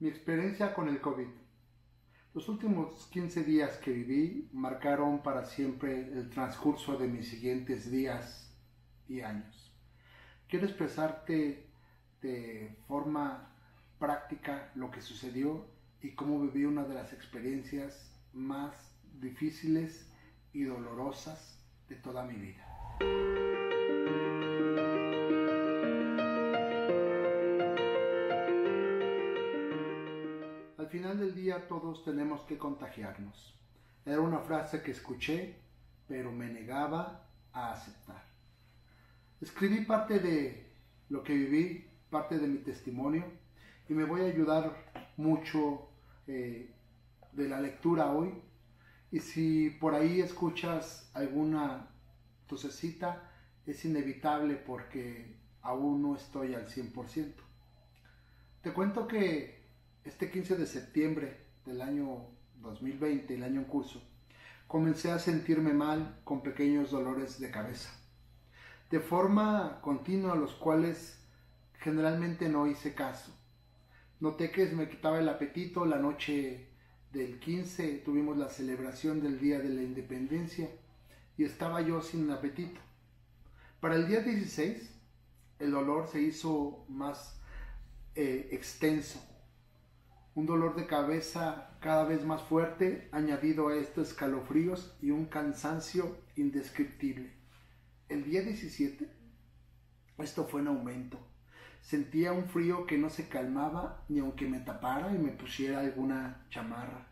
Mi experiencia con el COVID. Los últimos 15 días que viví marcaron para siempre el transcurso de mis siguientes días y años. Quiero expresarte de forma práctica lo que sucedió y cómo viví una de las experiencias más difíciles y dolorosas de toda mi vida. Al final del día todos tenemos que contagiarnos. Era una frase que escuché, pero me negaba a aceptar. Escribí parte de lo que viví, parte de mi testimonio, y me voy a ayudar mucho de la lectura hoy. Y si por ahí escuchas alguna tosecita, es inevitable porque aún no estoy al 100%. Te cuento que este 15 de septiembre del año 2020, el año en curso, comencé a sentirme mal con pequeños dolores de cabeza, de forma continua, los cuales generalmente no hice caso. Noté que me quitaba el apetito. La noche del 15 tuvimos la celebración del Día de la Independencia y estaba yo sin apetito. Para el día 16 el dolor se hizo más extenso. Un dolor de cabeza cada vez más fuerte, añadido a estos escalofríos y un cansancio indescriptible. El día 17, esto fue en aumento. Sentía un frío que no se calmaba ni aunque me tapara y me pusiera alguna chamarra.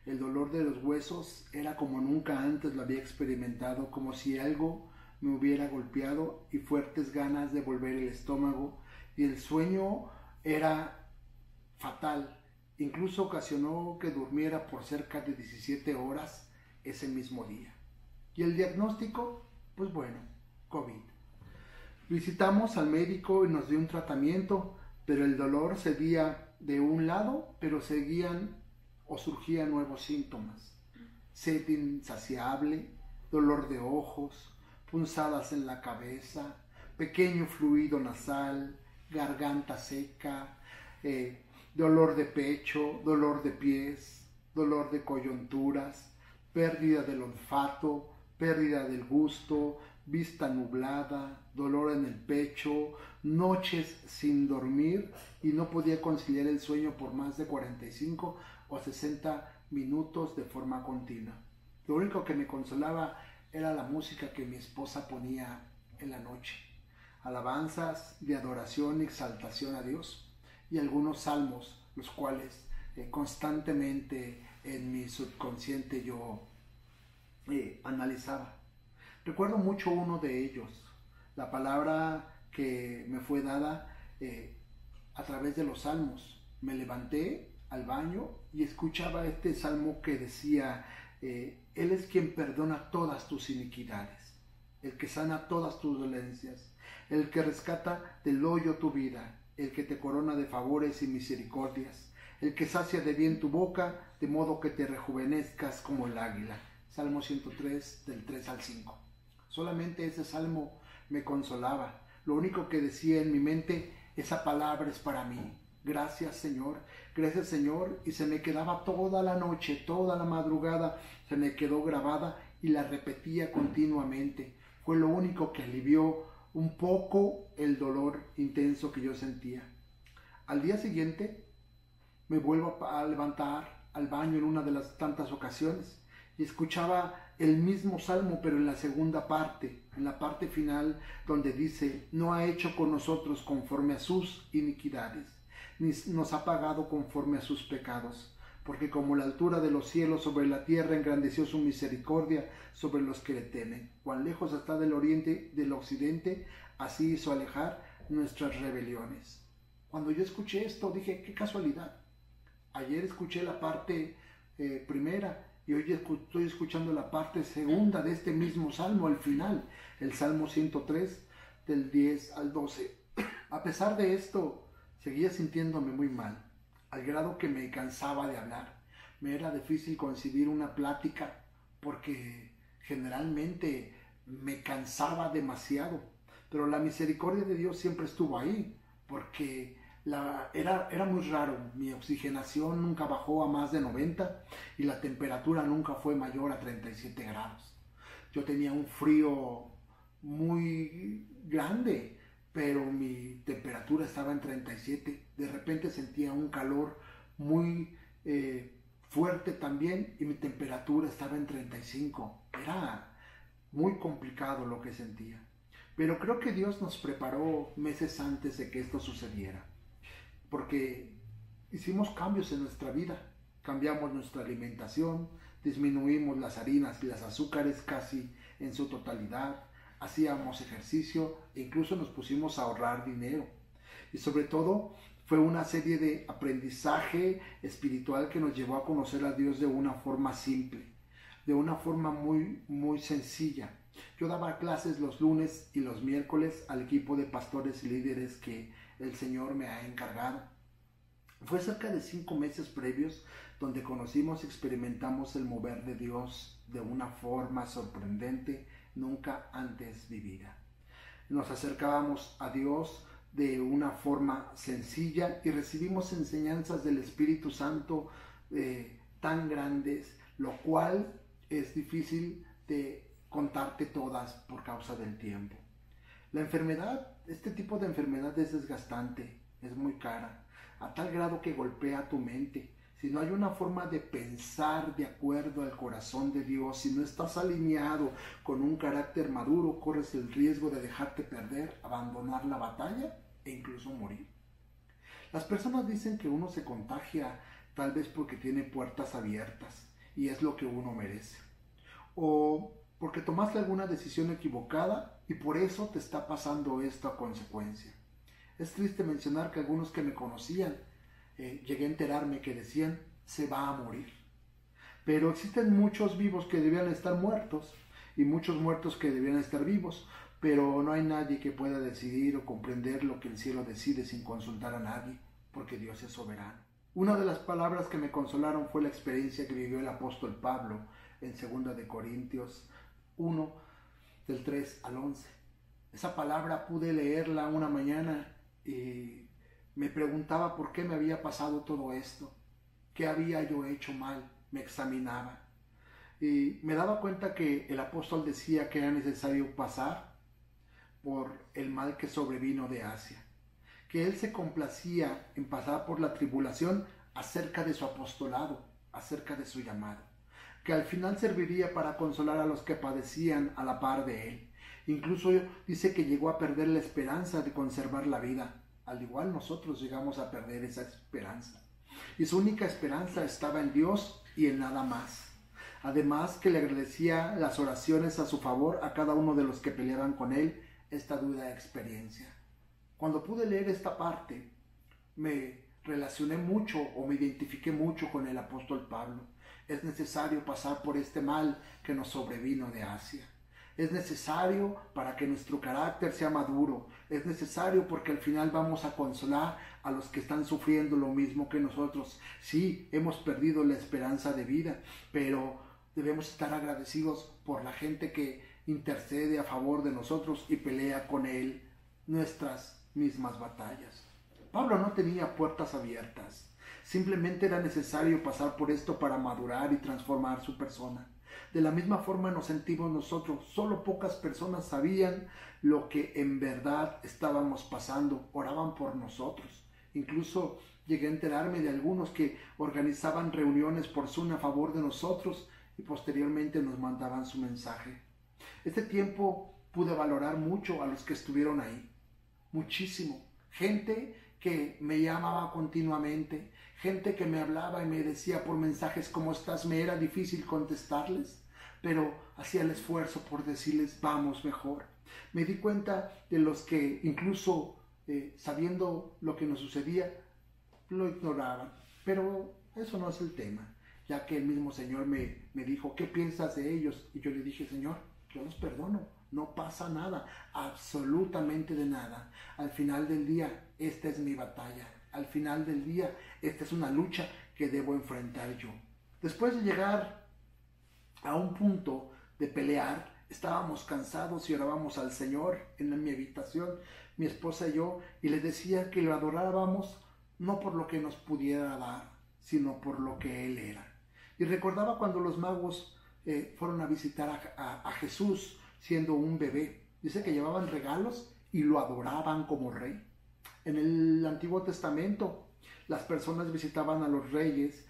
El dolor de los huesos era como nunca antes lo había experimentado, como si algo me hubiera golpeado, y fuertes ganas de volver el estómago, y el sueño era fatal. Incluso ocasionó que durmiera por cerca de 17 horas ese mismo día. ¿Y el diagnóstico? Pues bueno, COVID. Visitamos al médico y nos dio un tratamiento, pero el dolor cedía de un lado, pero seguían o surgían nuevos síntomas. Sed insaciable, dolor de ojos, punzadas en la cabeza, pequeño fluido nasal, garganta seca, dolor de pecho, dolor de pies, dolor de coyunturas, pérdida del olfato, pérdida del gusto, vista nublada, dolor en el pecho, noches sin dormir, y no podía conciliar el sueño por más de 45 o 60 minutos de forma continua. Lo único que me consolaba era la música que mi esposa ponía en la noche, alabanzas de adoración y exaltación a Dios, y algunos salmos, los cuales constantemente en mi subconsciente yo analizaba. Recuerdo mucho uno de ellos, la palabra que me fue dada a través de los salmos. Me levanté al baño y escuchaba este salmo que decía: Él es quien perdona todas tus iniquidades, el que sana todas tus dolencias, el que rescata del hoyo tu vida, el que te corona de favores y misericordias, el que sacia de bien tu boca, de modo que te rejuvenezcas como el águila. Salmo 103, del 3 al 5. Solamente ese salmo me consolaba. Lo único que decía en mi mente: esa palabra es para mí. Gracias Señor, y se me quedaba toda la noche, toda la madrugada, se me quedó grabada y la repetía continuamente. Fue lo único que alivió un poco el dolor intenso que yo sentía. Al día siguiente me vuelvo a levantar al baño en una de las tantas ocasiones y escuchaba el mismo salmo, pero en la segunda parte, en la parte final, donde dice: no ha hecho con nosotros conforme a sus iniquidades, ni nos ha pagado conforme a sus pecados, porque como la altura de los cielos sobre la tierra, engrandeció su misericordia sobre los que le temen. Cuán lejos está del oriente del occidente, así hizo alejar nuestras rebeliones. Cuando yo escuché esto, dije: qué casualidad. Ayer escuché la parte primera, y hoy estoy escuchando la parte segunda de este mismo salmo al final, el Salmo 103, del 10 al 12. A pesar de esto, seguía sintiéndome muy mal, al grado que me cansaba de hablar. Me era difícil concebir una plática porque generalmente me cansaba demasiado. Pero la misericordia de Dios siempre estuvo ahí, porque Era muy raro, mi oxigenación nunca bajó a más de 90 y la temperatura nunca fue mayor a 37 grados. Yo tenía un frío muy grande, pero mi temperatura estaba en 37. De repente sentía un calor muy fuerte también y mi temperatura estaba en 35. Era muy complicado lo que sentía. Pero creo que Dios nos preparó meses antes de que esto sucediera, porque hicimos cambios en nuestra vida, cambiamos nuestra alimentación, disminuimos las harinas y los azúcares casi en su totalidad, hacíamos ejercicio e incluso nos pusimos a ahorrar dinero. Y sobre todo fue una serie de aprendizaje espiritual que nos llevó a conocer a Dios de una forma simple, de una forma muy, muy sencilla. Yo daba clases los lunes y los miércoles al equipo de pastores y líderes que el Señor me ha encargado. Fue cerca de 5 meses previos donde conocimos y experimentamos el mover de Dios de una forma sorprendente, nunca antes vivida. Nos acercábamos a Dios de una forma sencilla y recibimos enseñanzas del Espíritu Santo tan grandes, lo cual es difícil de contarte todas por causa del tiempo. La enfermedad, este tipo de enfermedad es desgastante, es muy cara, a tal grado que golpea tu mente. Si no hay una forma de pensar de acuerdo al corazón de Dios, si no estás alineado con un carácter maduro, corres el riesgo de dejarte perder, abandonar la batalla e incluso morir. Las personas dicen que uno se contagia tal vez porque tiene puertas abiertas y es lo que uno merece, o porque tomaste alguna decisión equivocada y por eso te está pasando esto a consecuencia. Es triste mencionar que algunos que me conocían, llegué a enterarme que decían, se va a morir. Pero existen muchos vivos que debían estar muertos y muchos muertos que debían estar vivos, pero no hay nadie que pueda decidir o comprender lo que el cielo decide sin consultar a nadie, porque Dios es soberano. Una de las palabras que me consolaron fue la experiencia que vivió el apóstol Pablo en 2 de Corintios 1, del 3 al 11. Esa palabra pude leerla una mañana y me preguntaba por qué me había pasado todo esto, qué había yo hecho mal, me examinaba. Y me daba cuenta que el apóstol decía que era necesario pasar por el mal que sobrevino de Asia, que él se complacía en pasar por la tribulación acerca de su apostolado, acerca de su llamado, que al final serviría para consolar a los que padecían a la par de él. Incluso dice que llegó a perder la esperanza de conservar la vida. Al igual nosotros llegamos a perder esa esperanza. Y su única esperanza estaba en Dios y en nada más. Además que le agradecía las oraciones a su favor a cada uno de los que peleaban con él esta dura experiencia. Cuando pude leer esta parte, me relacioné mucho o me identifiqué mucho con el apóstol Pablo. Es necesario pasar por este mal que nos sobrevino de Asia. Es necesario para que nuestro carácter sea maduro. Es necesario porque al final vamos a consolar a los que están sufriendo lo mismo que nosotros. Sí, hemos perdido la esperanza de vida, pero debemos estar agradecidos por la gente que intercede a favor de nosotros y pelea con él nuestras mismas batallas. Pablo no tenía puertas abiertas. Simplemente era necesario pasar por esto para madurar y transformar su persona. De la misma forma nos sentimos nosotros. Solo pocas personas sabían lo que en verdad estábamos pasando. Oraban por nosotros. Incluso llegué a enterarme de algunos que organizaban reuniones por Zoom a favor de nosotros y posteriormente nos mandaban su mensaje. Este tiempo pude valorar mucho a los que estuvieron ahí. Muchísimo. Gente que me llamaba continuamente, gente que me hablaba y me decía por mensajes ¿cómo estás? Me era difícil contestarles, pero hacía el esfuerzo por decirles vamos mejor. Me di cuenta de los que incluso sabiendo lo que nos sucedía, lo ignoraban, pero eso no es el tema, ya que el mismo Señor me dijo ¿qué piensas de ellos? Y yo le dije Señor, yo los perdono. No pasa nada, absolutamente de nada. Al final del día, esta es mi batalla. Al final del día, esta es una lucha que debo enfrentar yo. Después de llegar a un punto de pelear, estábamos cansados y orábamos al Señor en mi habitación, mi esposa y yo, y le decía que lo adorábamos no por lo que nos pudiera dar, sino por lo que Él era. Y recordaba cuando los magos fueron a visitar a Jesús siendo un bebé. Dice que llevaban regalos y lo adoraban como rey. En el Antiguo Testamento, las personas visitaban a los reyes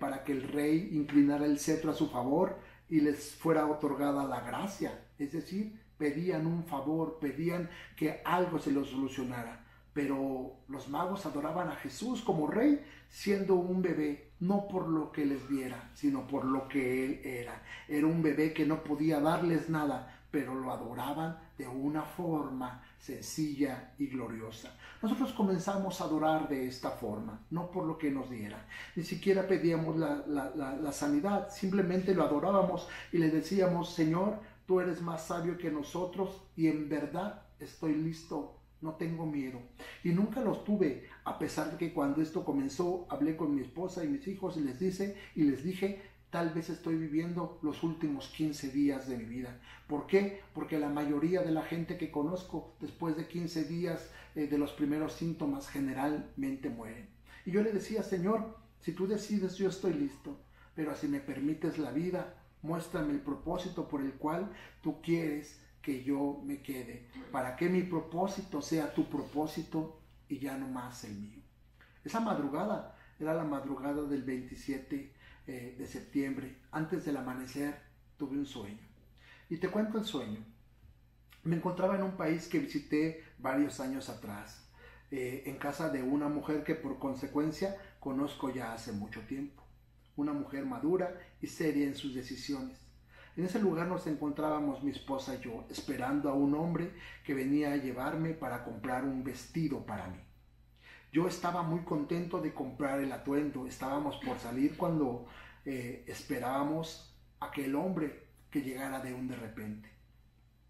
para que el rey inclinara el cetro a su favor y les fuera otorgada la gracia. Es decir, pedían un favor, pedían que algo se lo solucionara. Pero los magos adoraban a Jesús como rey siendo un bebé, no por lo que les diera, sino por lo que Él era. Era un bebé que no podía darles nada, pero lo adoraban de una forma sencilla y gloriosa. Nosotros comenzamos a adorar de esta forma, no por lo que nos diera. Ni siquiera pedíamos la sanidad, simplemente lo adorábamos y le decíamos: Señor, tú eres más sabio que nosotros y en verdad estoy listo. No tengo miedo. Y nunca los tuve, a pesar de que cuando esto comenzó, hablé con mi esposa y mis hijos y les dije, tal vez estoy viviendo los últimos 15 días de mi vida. ¿Por qué? Porque la mayoría de la gente que conozco, después de 15 días de los primeros síntomas, generalmente mueren. Y yo le decía: Señor, si tú decides, yo estoy listo. Pero si me permites la vida, muéstrame el propósito por el cual tú quieres que yo me quede, para que mi propósito sea tu propósito y ya no más el mío. Esa madrugada era la madrugada del 27 de septiembre. Antes del amanecer tuve un sueño. Y te cuento el sueño. Me encontraba en un país que visité varios años atrás, en casa de una mujer que por consecuencia conozco ya hace mucho tiempo. Una mujer madura y seria en sus decisiones. En ese lugar nos encontrábamos mi esposa y yo, esperando a un hombre que venía a llevarme para comprar un vestido para mí. Yo estaba muy contento de comprar el atuendo. Estábamos por salir cuando esperábamos a aquel hombre que llegara de repente.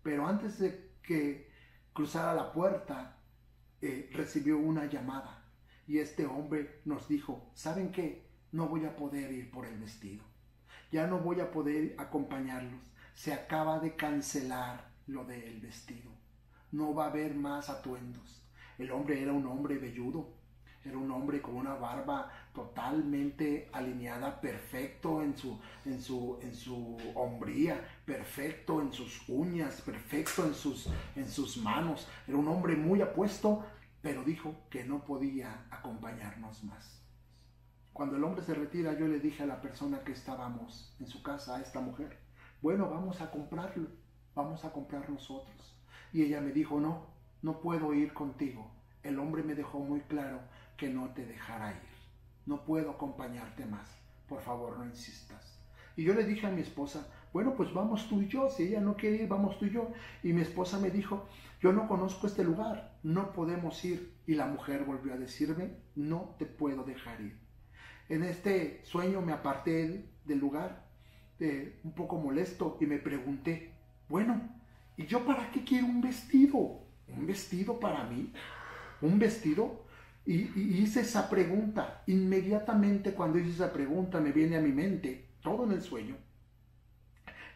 Pero antes de que cruzara la puerta, recibió una llamada. Y este hombre nos dijo: ¿saben qué? No voy a poder ir por el vestido. Ya no voy a poder acompañarlos. Se acaba de cancelar lo del vestido. No va a haber más atuendos. El hombre era un hombre velludo. Era un hombre con una barba totalmente alineada, perfecto en su hombría, perfecto en sus uñas, perfecto en sus manos. Era un hombre muy apuesto, pero dijo que no podía acompañarnos más. Cuando el hombre se retira, yo le dije a la persona que estábamos en su casa, a esta mujer: bueno, vamos a comprarlo, vamos a comprar nosotros. Y ella me dijo: no puedo ir contigo. El hombre me dejó muy claro que no te dejara ir. No puedo acompañarte más. Por favor, no insistas. Y yo le dije a mi esposa: bueno, pues vamos tú y yo. Si ella no quiere ir, vamos tú y yo. Y mi esposa me dijo: yo no conozco este lugar, no podemos ir. Y la mujer volvió a decirme: no te puedo dejar ir. En este sueño me aparté del lugar, un poco molesto, y me pregunté: bueno, ¿y yo para qué quiero un vestido? ¿Un vestido para mí? ¿Un vestido? Y hice esa pregunta. Inmediatamente cuando hice esa pregunta me viene a mi mente, todo en el sueño,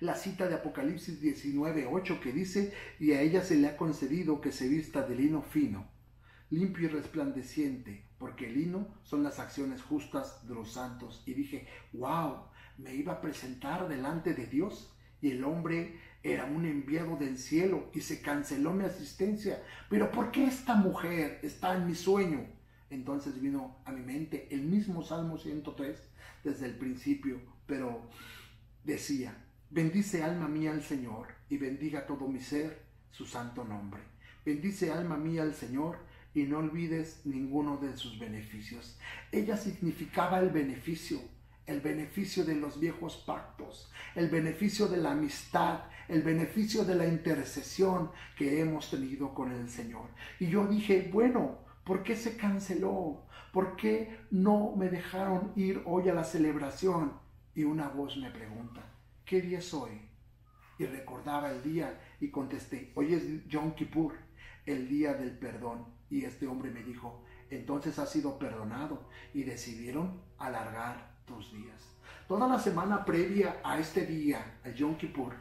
la cita de Apocalipsis 19:8 que dice: y a ella se le ha concedido que se vista de lino fino, limpio y resplandeciente, porque el lino son las acciones justas de los santos. Y dije: wow, me iba a presentar delante de Dios y el hombre era un enviado del cielo y se canceló mi asistencia. Pero ¿por qué esta mujer está en mi sueño? Entonces vino a mi mente el mismo Salmo 103 desde el principio, pero decía: bendice alma mía al Señor y bendiga todo mi ser su santo nombre. Bendice alma mía al Señor y no olvides ninguno de sus beneficios. Ella significaba el beneficio de los viejos pactos, el beneficio de la amistad, el beneficio de la intercesión que hemos tenido con el Señor. Y yo dije: bueno, ¿por qué se canceló? ¿Por qué no me dejaron ir hoy a la celebración? Y una voz me pregunta: ¿qué día es hoy? Y recordaba el día y contesté: hoy es Yom Kippur, el día del perdón. Y este hombre me dijo: entonces has sido perdonado y decidieron alargar tus días. Toda la semana previa a este día, el Yom Kippur,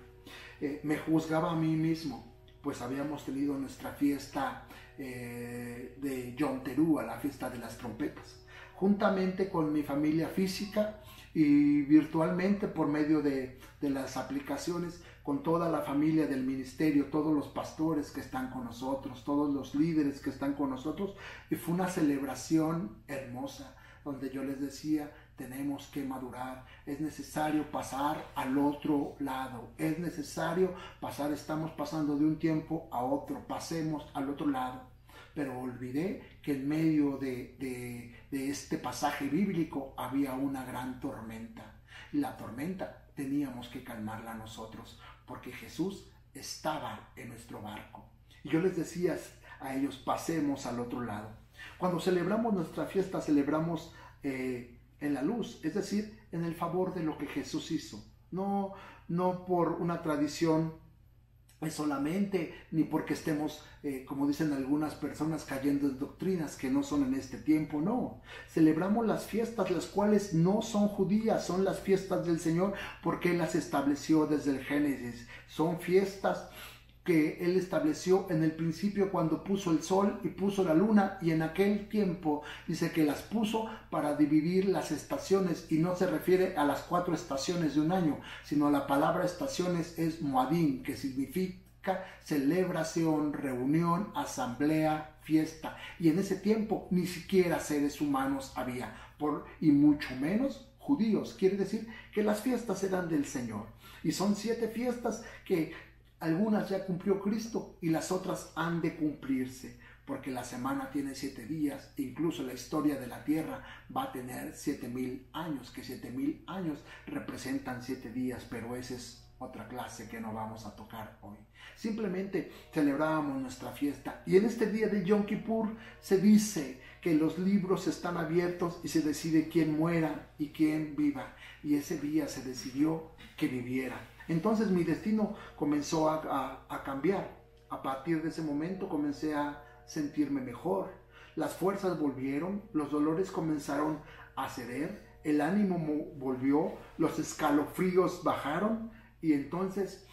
me juzgaba a mí mismo, pues habíamos tenido nuestra fiesta de Yom Teruah, la fiesta de las trompetas, juntamente con mi familia física y virtualmente por medio de las aplicaciones, con toda la familia del ministerio, todos los pastores que están con nosotros, todos los líderes que están con nosotros, y fue una celebración hermosa, donde yo les decía, tenemos que madurar, es necesario pasar al otro lado, es necesario pasar, estamos pasando de un tiempo a otro, pasemos al otro lado. Pero olvidé que en medio de este pasaje bíblico había una gran tormenta. Y la tormenta teníamos que calmarla nosotros, porque Jesús estaba en nuestro barco. Y yo les decía a ellos, pasemos al otro lado. Cuando celebramos nuestra fiesta, celebramos en la luz, es decir, en el favor de lo que Jesús hizo. No por una tradición solamente, ni porque estemos, como dicen algunas personas, cayendo en doctrinas que no son en este tiempo. No, celebramos las fiestas, las cuales no son judías, son las fiestas del Señor, porque Él las estableció desde el Génesis. Son fiestas que Él estableció en el principio, cuando puso el sol y puso la luna, y en aquel tiempo dice que las puso para dividir las estaciones, y no se refiere a las 4 estaciones de un año, sino la palabra estaciones es moadim, que significa celebración, reunión, asamblea, fiesta. Y en ese tiempo ni siquiera seres humanos había, y mucho menos judíos. Quiere decir que las fiestas eran del Señor, y son 7 fiestas que algunas ya cumplió Cristo y las otras han de cumplirse, porque la semana tiene 7 días, e incluso la historia de la tierra va a tener 7,000 años, que 7,000 años representan 7 días, pero esa es otra clase que no vamos a tocar hoy. Simplemente celebrábamos nuestra fiesta, y en este día de Yom Kippur se dice que los libros están abiertos y se decide quién muera y quién viva, y ese día se decidió que viviera. Entonces mi destino comenzó a cambiar. A partir de ese momento comencé a sentirme mejor. Las fuerzas volvieron, los dolores comenzaron a ceder, el ánimo volvió, los escalofríos bajaron, y entonces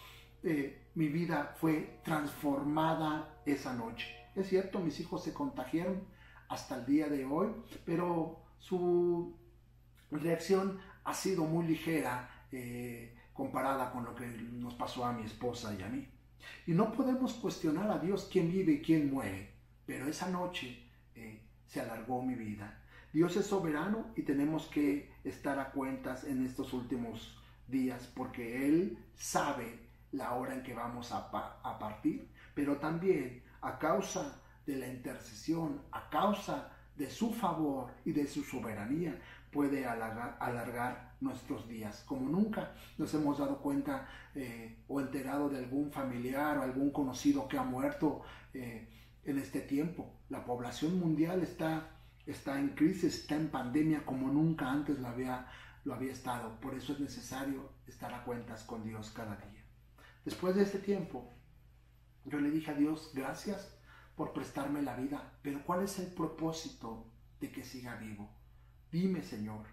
mi vida fue transformada esa noche. Es cierto, mis hijos se contagiaron hasta el día de hoy, pero su reacción ha sido muy ligera comparada con lo que nos pasó a mi esposa y a mí. Y no podemos cuestionar a Dios quién vive y quién muere, pero esa noche se alargó mi vida. Dios es soberano y tenemos que estar a cuentas en estos últimos días, porque Él sabe la hora en que vamos a partir, pero también a causa de la intercesión, a causa de su favor y de su soberanía, puede alargar nuestros días. Como nunca nos hemos dado cuenta o enterado de algún familiar o algún conocido que ha muerto en este tiempo. La población mundial está en crisis, está en pandemia como nunca antes lo había estado. Por eso es necesario estar a cuentas con Dios cada día. Después de este tiempo, yo le dije a Dios, gracias por prestarme la vida, pero ¿cuál es el propósito de que siga vivo? Dime, Señor.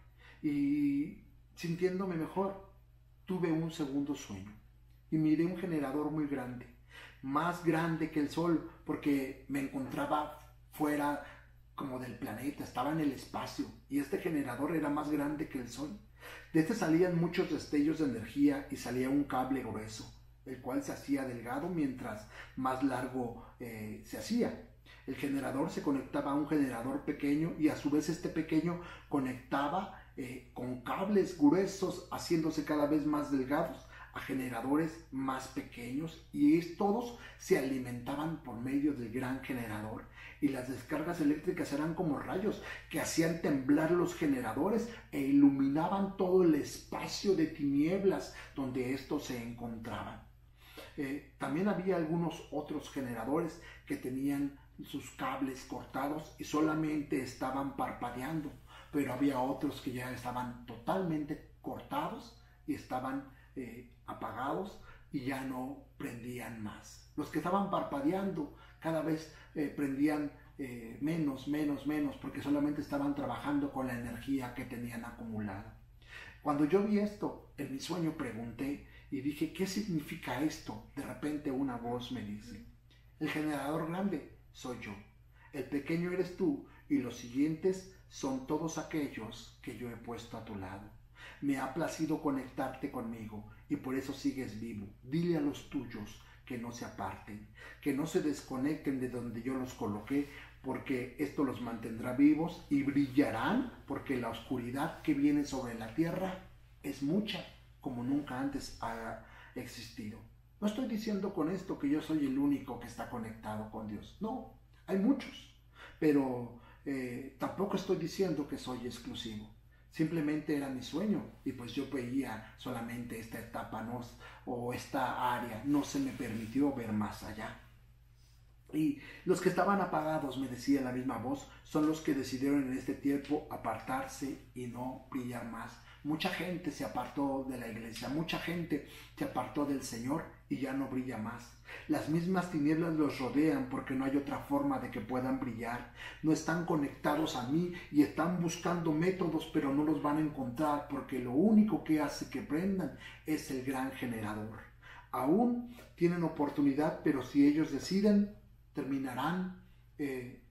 Y sintiéndome mejor, tuve un segundo sueño y miré un generador muy grande, más grande que el sol, porque me encontraba fuera como del planeta, estaba en el espacio, y este generador era más grande que el sol. De este salían muchos destellos de energía y salía un cable grueso, el cual se hacía delgado mientras más largo se hacía. El generador se conectaba a un generador pequeño, y a su vez este pequeño conectaba con cables gruesos, haciéndose cada vez más delgados, a generadores más pequeños, y todos se alimentaban por medio del gran generador, y las descargas eléctricas eran como rayos que hacían temblar los generadores e iluminaban todo el espacio de tinieblas donde estos se encontraban. También había algunos otros generadores que tenían sus cables cortados y solamente estaban parpadeando, pero había otros que ya estaban totalmente cortados y estaban apagados y ya no prendían más. Los que estaban parpadeando cada vez prendían menos, porque solamente estaban trabajando con la energía que tenían acumulada. Cuando yo vi esto, en mi sueño pregunté, Y dije, ¿qué significa esto? De repente una voz me dice, el generador grande soy yo, el pequeño eres tú y los siguientes son todos aquellos que yo he puesto a tu lado. Me ha placido conectarte conmigo y por eso sigues vivo. Dile a los tuyos que no se aparten, que no se desconecten de donde yo los coloqué, porque esto los mantendrá vivos y brillarán, porque la oscuridad que viene sobre la tierra es mucha, como nunca antes ha existido. No estoy diciendo con esto que yo soy el único que está conectado con Dios. No, hay muchos, pero tampoco estoy diciendo que soy exclusivo. Simplemente era mi sueño y pues yo veía solamente esta etapa o esta área. No se me permitió ver más allá. Y los que estaban apagados, me decía la misma voz, son los que decidieron en este tiempo apartarse y no brillar más. Mucha gente se apartó de la iglesia, mucha gente se apartó del Señor y ya no brilla más. Las mismas tinieblas los rodean porque no hay otra forma de que puedan brillar. No están conectados a mí y están buscando métodos, pero no los van a encontrar porque lo único que hace que prendan es el gran generador. Aún tienen oportunidad, pero si ellos deciden, terminarán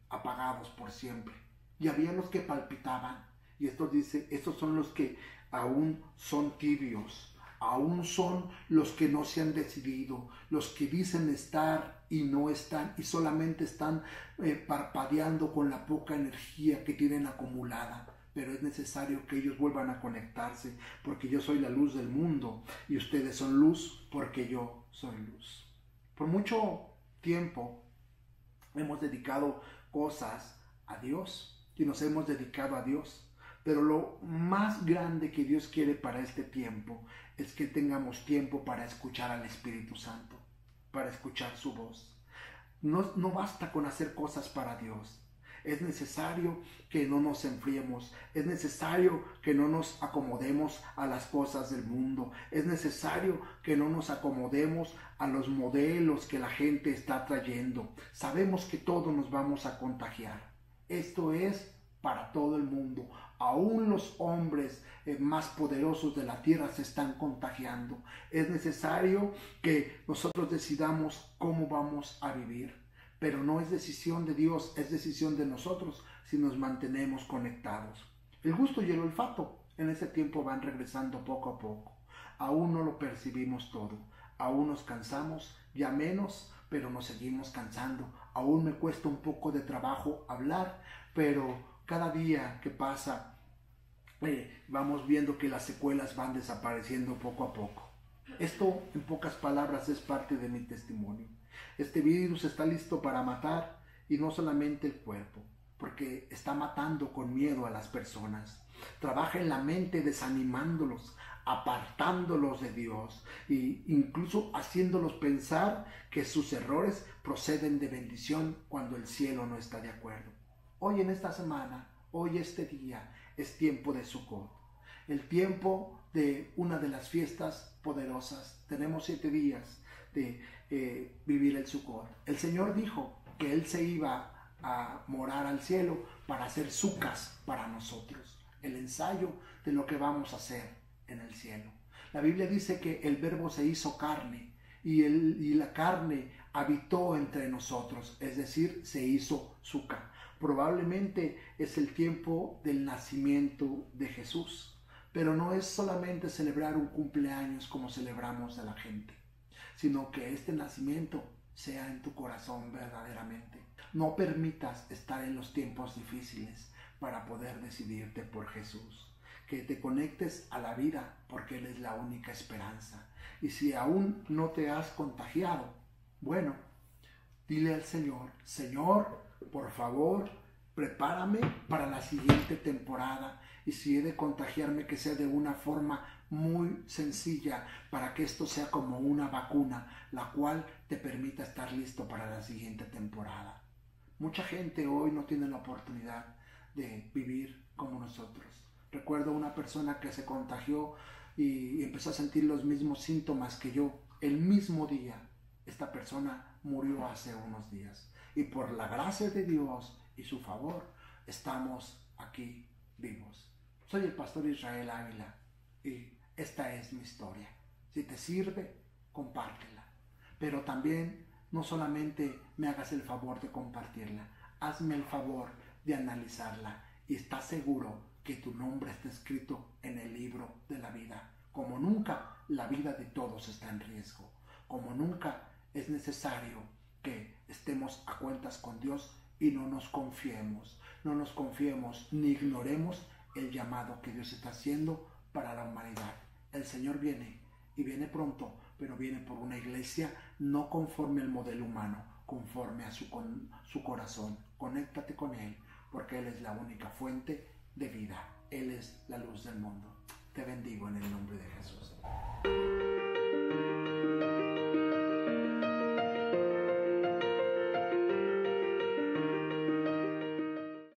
apagados por siempre. Y había los que palpitaban, y esto dice, estos son los que aún son tibios, aún son los que no se han decidido, los que dicen estar y no están, y solamente están parpadeando con la poca energía que tienen acumulada. Pero es necesario que ellos vuelvan a conectarse, porque yo soy la luz del mundo, y ustedes son luz porque yo soy luz. Por mucho tiempo hemos dedicado cosas a Dios y nos hemos dedicado a Dios. Pero lo más grande que Dios quiere para este tiempo es que tengamos tiempo para escuchar al Espíritu Santo, para escuchar su voz. No basta con hacer cosas para Dios. Es necesario que no nos enfriemos, es necesario que no nos acomodemos a las cosas del mundo, es necesario que no nos acomodemos a los modelos que la gente está trayendo. Sabemos que todos nos vamos a contagiar. Esto es para todo el mundo. Aún los hombres más poderosos de la tierra se están contagiando. Es necesario que nosotros decidamos cómo vamos a vivir. Pero no es decisión de Dios, es decisión de nosotros si nos mantenemos conectados. El gusto y el olfato en ese tiempo van regresando poco a poco. Aún no lo percibimos todo. Aún nos cansamos, ya menos, pero nos seguimos cansando. Aún me cuesta un poco de trabajo hablar, pero cada día que pasa vamos viendo que las secuelas van desapareciendo poco a poco. Esto, en pocas palabras, es parte de mi testimonio. Este virus está listo para matar, y no solamente el cuerpo, porque está matando con miedo a las personas. Trabaja en la mente desanimándolos, apartándolos de Dios e incluso haciéndolos pensar que sus errores proceden de bendición cuando el cielo no está de acuerdo. Hoy en esta semana, hoy este día, es tiempo de Sukkot, el tiempo de una de las fiestas poderosas. Tenemos 7 días de vivir el Sukkot. El Señor dijo que Él se iba a morar al cielo para hacer sucas para nosotros, el ensayo de lo que vamos a hacer en el cielo. La Biblia dice que el Verbo se hizo carne y la carne habitó entre nosotros, es decir, se hizo suca. Probablemente es el tiempo del nacimiento de Jesús, pero no es solamente celebrar un cumpleaños como celebramos a la gente, sino que este nacimiento sea en tu corazón verdaderamente. No permitas estar en los tiempos difíciles para poder decidirte por Jesús. Que te conectes a la vida porque Él es la única esperanza. Y si aún no te has contagiado, bueno, dile al Señor, Señor, por favor, prepárame para la siguiente temporada. Y si he de contagiarme, que sea de una forma muy sencilla, para que esto sea como una vacuna, la cual te permita estar listo para la siguiente temporada. Mucha gente hoy no tiene la oportunidad de vivir como nosotros. Recuerdo una persona que se contagió y empezó a sentir los mismos síntomas que yo el mismo día. Esta persona murió hace unos días. Y por la gracia de Dios y su favor, estamos aquí vivos. Soy el pastor Israel Ávila y esta es mi historia. Si te sirve, compártela. Pero también no solamente me hagas el favor de compartirla, hazme el favor de analizarla y estás seguro que tu nombre está escrito en el libro de la vida. Como nunca, la vida de todos está en riesgo. Como nunca, es necesario que estemos a cuentas con Dios y no nos confiemos ni ignoremos el llamado que Dios está haciendo para la humanidad. El Señor viene y viene pronto, pero viene por una iglesia no conforme al modelo humano, conforme a su corazón. Conéctate con Él, porque Él es la única fuente de vida. Él es la luz del mundo. Te bendigo en el nombre de Jesús.